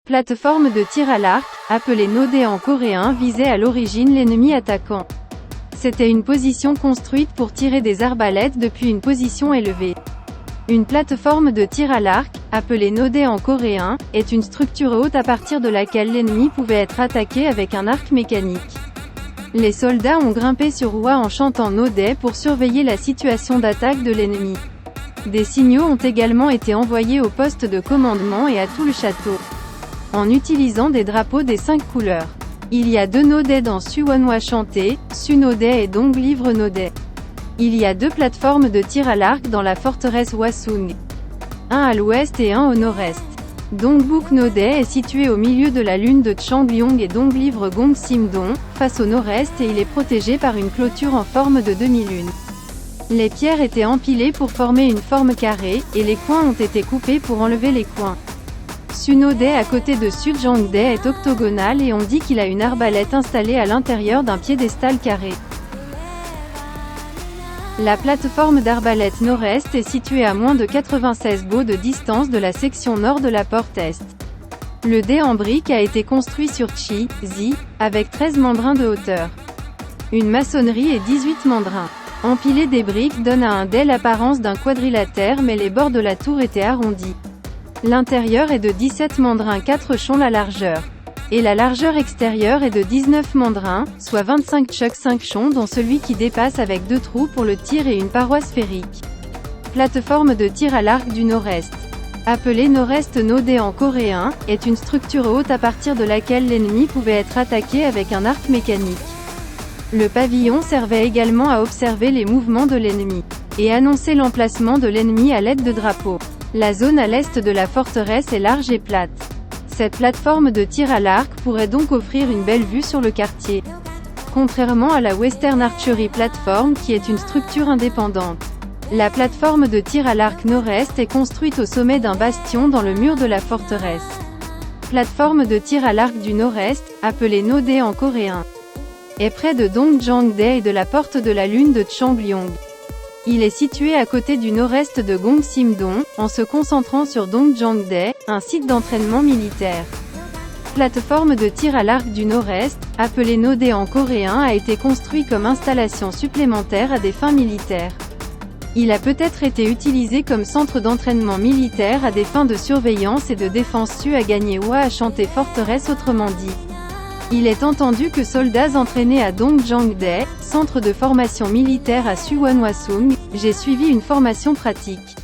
Plateforme de tir à l'arc, appelée Node en coréen, visait à l'origine l'ennemi attaquant. C'était une position construite pour tirer des arbalètes depuis une position élevée. Une plateforme de tir à l'arc, appelée Node en coréen, est une structure haute à partir de laquelle l'ennemi pouvait être attaqué avec un arc mécanique. Les soldats ont grimpé sur Hwa en chantant Node pour surveiller la situation d'attaque de l'ennemi. Des signaux ont également été envoyés au poste de commandement et à tout le château, en utilisant des drapeaux des 5 couleurs. Il y a 2 Node dans Suwonhwa chanté, Su-Node et Dong livre Node. Il y a 2 plateformes de tir à l'arc dans la forteresse Hwasung. Un à l'ouest et un au nord-est. Dongbuk Node est situé au milieu de la lune de Changyong et Dong livre Gongsim-dong, face au nord-est, et il est protégé par une clôture en forme de demi-lune. Les pierres étaient empilées pour former une forme carrée, et les coins ont été coupés pour enlever les coins. Su-Node à côté de Sujangde est octogonal et on dit qu'il a une arbalète installée à l'intérieur d'un piédestal carré. La plateforme d'arbalète nord-est est située à moins de 96 bo de distance de la section nord de la porte est. Le dé en briques a été construit sur Chi-Zi, avec 13 mandrins de hauteur. Une maçonnerie et 18 mandrins. Empiler des briques donne à un dé l'apparence d'un quadrilatère, mais les bords de la tour étaient arrondis. L'intérieur est de 17 mandrins 4 chons la largeur. Et la largeur extérieure est de 19 mandrins, soit 25 chucks 5 chons, dont celui qui dépasse avec 2 trous pour le tir et une paroi sphérique. Plateforme de tir à l'arc du nord-est, appelée nord-est Node en coréen, est une structure haute à partir de laquelle l'ennemi pouvait être attaqué avec un arc mécanique. Le pavillon servait également à observer les mouvements de l'ennemi, et annoncer l'emplacement de l'ennemi à l'aide de drapeaux. La zone à l'est de la forteresse est large et plate. Cette plateforme de tir à l'arc pourrait donc offrir une belle vue sur le quartier. Contrairement à la Western Archery Platform qui est une structure indépendante. La plateforme de tir à l'arc nord-est est construite au sommet d'un bastion dans le mur de la forteresse. Plateforme de tir à l'arc du nord-est, appelée Node en coréen, est près de Dongjangde et de la porte de la lune de Changyong. Il est situé à côté du nord-est de Gongsim-dong, en se concentrant sur Dongjangde, un site d'entraînement militaire. Plateforme de tir à l'arc du nord-est, appelée Node en coréen, a été construit comme installation supplémentaire à des fins militaires. Il a peut-être été utilisé comme centre d'entraînement militaire à des fins de surveillance et de défense. Su a gagné Hwa a chanté forteresse, autrement dit. Il est entendu que soldats entraînés à Dongjangde, centre de formation militaire à Suwonhwasung, j'ai suivi une formation pratique.